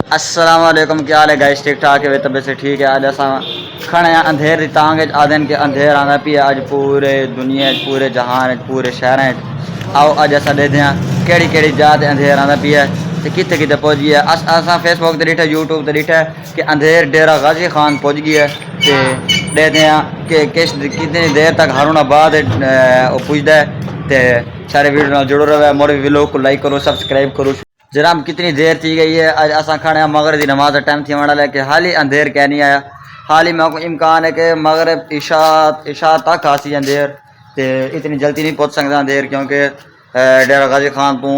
अस्सलाम वालेकुम, क्या हाल है गाइस? ठीक ठाक है, तबीयत से ठीक है। आज असा खड़े हैं अंधेर दी तांग आदन के अंधेर आंदा पी अज पूरे दुनिया पूरे जहान पूरे शहर आओ अज असा देखते हैं केड़ी केड़ी जात अंधेर आंदा पी है तो कितने कितने पहुँच गई है। असा फेसबुक से डिठा यूट्यूब से डिठा कि अंधेर डेरा गाजी खान पहुँच गई है तो देखते हैं कि कितनी देर तक हारूनाबाद पुजदा है। तो सारे वीडियो जुड़ो रहे, मोरे व्लॉग को लाइक करो, सब्सक्राइब करो। जनाब कितनी देर थी गई है, अज असा खाने मगरब की नमाज का टाइम थी वाला है कि हाल ही अंधेर कह नहीं आया। हाल ही में इम्कान है कि मगरब इशा तक आसी अंधेर तो इतनी जल्दी नहीं पहुँच सकता अंधेर, क्योंकि डेरा गाजी खान तो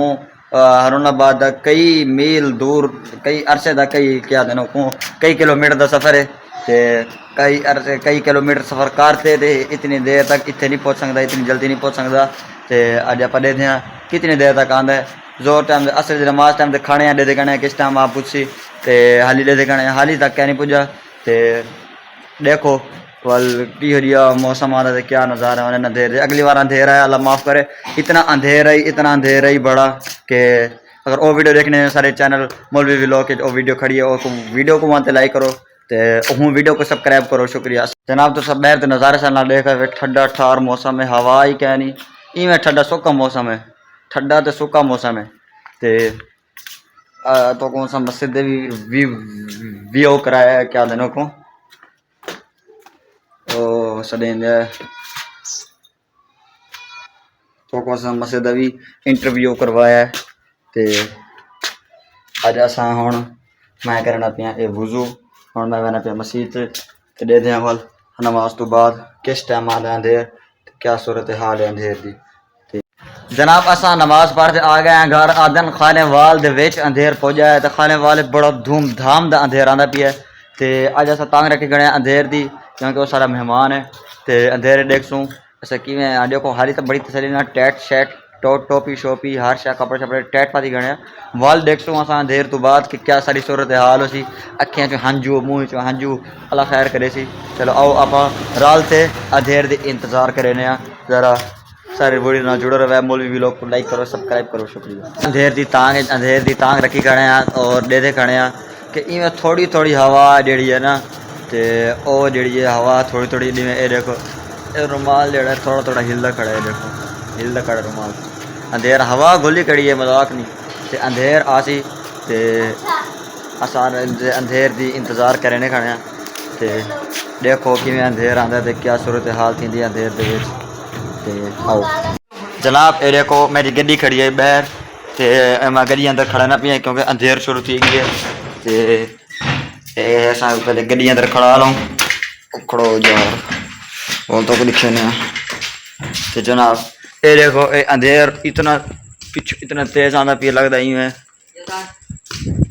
हारूनाबाद का कई मील दूर कई अरसे का कई क्या दिन को कई किलोमीटर का सफ़र है तो कई किलोमीटर सफ़र करते थे इतनी देर तक इतने नहीं पहुँच सकता, इतनी जल्दी नहीं पहुँच सकता। तो अज आप देखते हैं कितनी देर तक आंदा है। जोर टाइम असर जो नमाज टाइम खाने हैं दे गणे किस टाइम आप पूछी तो हाली दे गणे हाली तक क्या नहीं पुजा। तो देखो वल की हरिया मौसम आ रहा है, क्या नज़ारा है अंधेर। अगली बार अंधेरा है, अल्लाह माफ़ करे। इतना अंधेरा ही बड़ा कि अगर वो वीडियो देखने सारे चैनल मौलवी व्लॉग के वो वीडियो खड़ी है, वो वीडियो को वहाँ लाइक करो तो हूँ वीडियो को सब्सक्राइब करो, शुक्रिया जनाब। तो सब बहर तो नज़ारे से ना देखा ठंडा ठार मौसम है, हवा ही क्या नहीं इवें ठंडा सूखा मौसम है, ठंडा तो सूखा मौसम है। तो कौन सा मस्जिद भी वो कराया है क्या दिनों को ओ सडें तो कौन सा मस्जिद भी इंटरव्यू करवाया है। तो अज असा हूँ मैं करना पिया ये वुजू, हूँ मैं बहना पिया मसीत तो दे दें वल नमाज तो बाद किस टाइम आना अंधेर क्या सूरत हाल है अंधेर की। जनाब असा नमाज पढ़ के आ गए हैं घर, आदन खाने वाल दे विच अंधेर पहुंचा है तो खाने वाले बड़ा धूमधाम का अंधेर आंदा पिया है। तो अज असा तांग रखी गए अंधेर की क्योंकि वो सारा मेहमान है। तो अंधेर देखसूँ असा किमें देखो हाली तो बड़ी तसली ना टैट शैट टोपी शोपी हर शा कपड़े शपड़े टैट पाती गए वाल देखसूँ असा अंधेर तो बाद कि क्या सारी सूरत हाल हो सी अखियाँ चो हंजू मुँह चो हंजू अल्लाह खैर करे सी। चलो आओ आप राल से अंधेर की इंतज़ार करें ज़रा सारे वीडियो ना जुड़ो रहे, मौलवी व्लॉग को लाइक करो सब्सक्राइब करो, शुक्रिया। अंधेर की तांग रखी खड़े हैं और दे खड़े हैं कि इवें थोड़ी थोड़ी हवा जी है ना तो वो जी है हवा थोड़ी थोड़ी जिमें ये देखो ये रुमाल जड़ा थोड़ा थोड़ा हिलदा खड़ा है, देखो हिलदा खड़ा रुमाल। अंधेर हवा गोली कड़ी है, मजाक नहीं। तो अंधेर आसी तो असा अंधेर की इंतज़ार करने खड़े हैं तो देखो कि अंधेर आंदा तो क्या सूरत हाल थी अंधेर के आओ जनाब। ये देखो मेरी गड्डी खड़ी है बहर तो मैं गड्डी अंदर खड़ा ना पिया क्योंकि अंधेर शुरू थी गई है। तो पहले गड्डी अंदर खड़ा लूँ खड़ो यार बोल तो लिखे ने। तो जनाब ये देखो ये अंधेर इतना पिछ इतना तेज आंदा पिया लगता ही है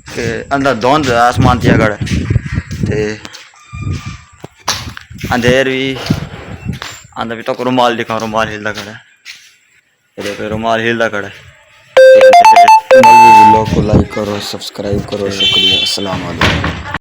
कि अंदर धुंध आसमान थी अगड़ तो अंधेर भी आंदा भी तो रुमाल दिखा रुमाल हिलदा खड़ा है, रुमाल हिलदा खड़ा है। व्लॉग को लाइक करो सब्सक्राइब करो, शुक्रिया। अस्सलाम वालेकुम।